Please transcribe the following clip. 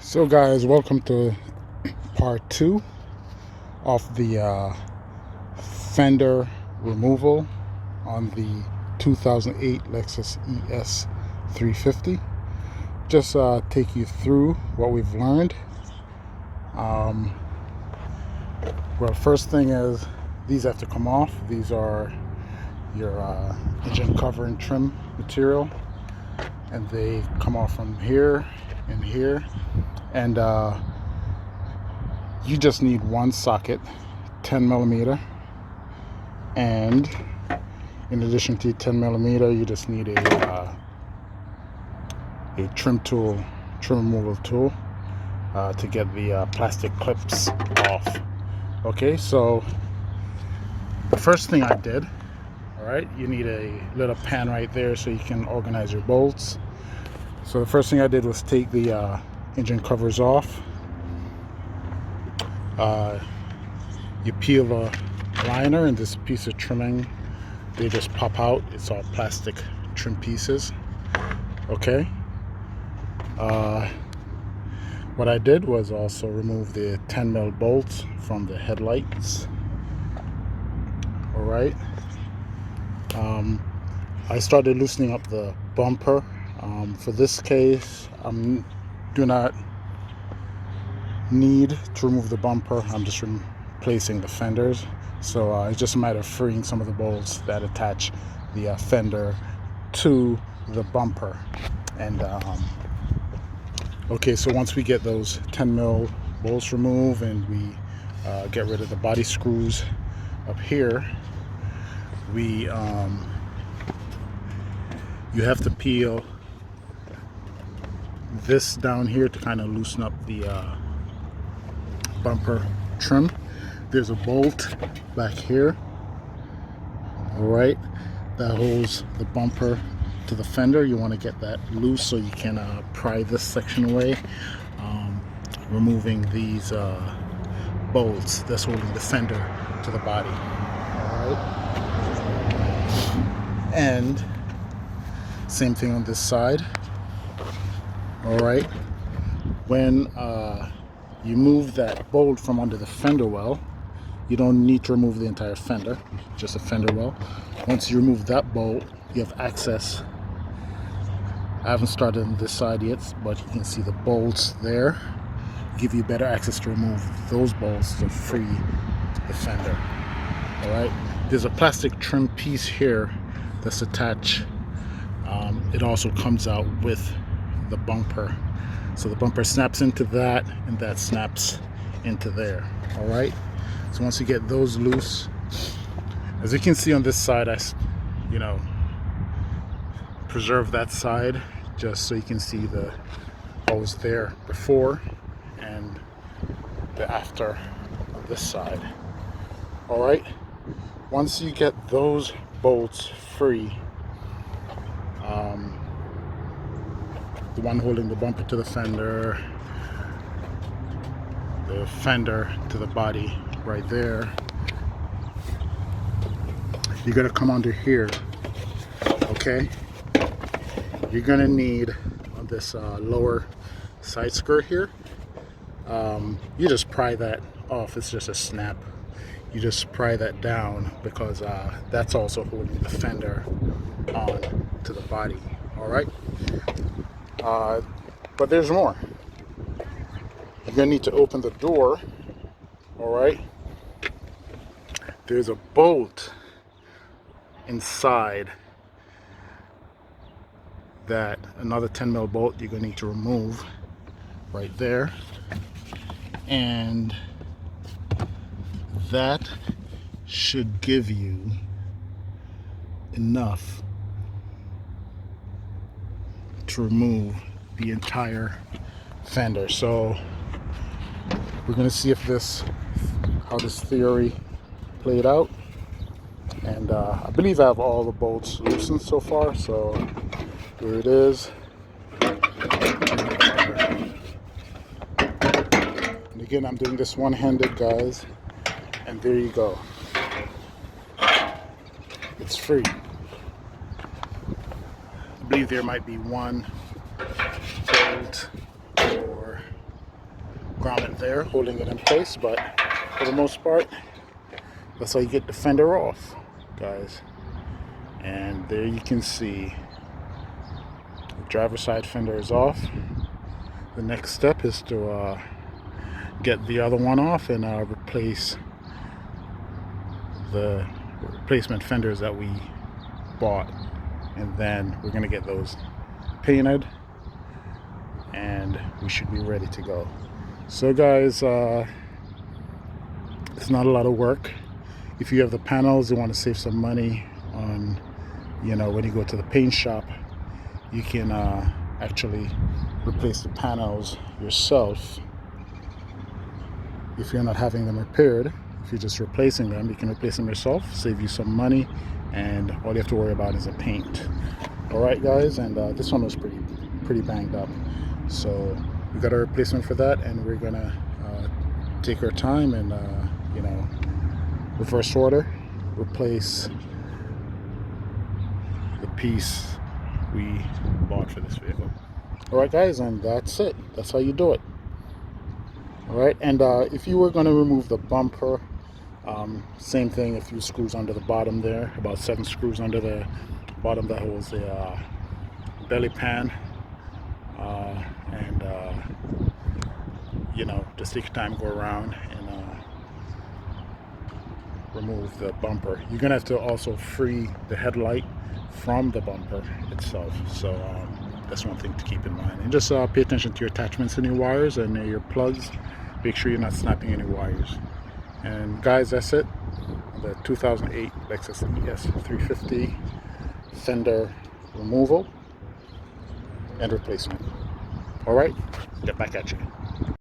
So guys, welcome to part 2 of the fender removal on the 2008 Lexus ES 350. Just take you through what we've learned. Well, first thing is these have to come off. These are your engine cover and trim material, and they come off from here and here. And you just need one socket, 10 millimeter, and in addition to 10 millimeter, you just need a trim removal tool to get the plastic clips off. Okay, so the first thing I did, all right, you need a little pan right there so you can organize your bolts. So the first thing I did was take the engine covers off. You peel the liner and this piece of trimming, they just pop out. It's all plastic trim pieces. Okay. What I did was also remove the 10 mil bolts from the headlights. All right. I started loosening up the bumper. For this case, do not need to remove the bumper. I'm just replacing the fenders, so it's just a matter of freeing some of the bolts that attach the fender to the bumper. And okay, so once we get those 10 mil bolts removed and we get rid of the body screws up here, we you have to peel this down here to kind of loosen up the bumper trim. There's a bolt back here, all right, that holds the bumper to the fender. You want to get that loose so you can pry this section away, removing these bolts that's holding the fender to the body. All right, and same thing on this side. All right, when you move that bolt from under the fender well, you don't need to remove the entire fender, just a fender well. Once you remove that bolt, you have access. I haven't started on this side yet, but you can see the bolts there. Give you better access to remove those bolts to free the fender. All right, there's a plastic trim piece here that's attached. It also comes out with the bumper, so the bumper snaps into that and that snaps into there. All right, so once you get those loose, as you can see on this side, I preserve that side just so you can see the hose there before and the after on this side. All right, once you get those bolts free, the one holding the bumper to the fender to the body right there, you're gonna come under here. Okay, you're gonna need on this lower side skirt here, you just pry that off. It's just a snap. You just pry that down because that's also holding the fender on to the body. All right, but there's more. You're gonna need to open the door. All right, there's a bolt inside that, another 10 mil bolt you're gonna need to remove right there, and that should give you enough to remove the entire fender. So we're gonna see how this theory played out, and I believe I have all the bolts loosened so far, so here it is. And again, I'm doing this one-handed, guys, and there you go, it's free. I believe there might be one bolt or there holding it in place, but for the most part, that's how you get the fender off, guys. And there you can see the driver's side fender is off. The next step is to get the other one off and replace the replacement fenders that we bought, and then we're gonna get those painted and we should be ready to go. So guys, it's not a lot of work. If you have the panels, you want to save some money on, you know, when you go to the paint shop, you can actually replace the panels yourself. If you're not having them repaired, if you're just replacing them, you can replace them yourself, save you some money, and all you have to worry about is the paint. All right, guys, and this one was pretty banged up, so we got a replacement for that, and we're gonna take our time and you know, reverse order, replace the piece we bought for this vehicle. All right, guys, and that's it. That's how you do it. All right, and if you were going to remove the bumper, same thing, a few screws under the bottom there, about 7 screws under the bottom that holds the belly pan, and you know, just take your time, go around and remove the bumper. You're gonna have to also free the headlight from the bumper itself, so that's one thing to keep in mind. And just pay attention to your attachments and your wires and your plugs. Make sure you're not snapping any wires. And guys, that's it. The 2008 Lexus ES 350 fender removal and replacement. All right, get back at you.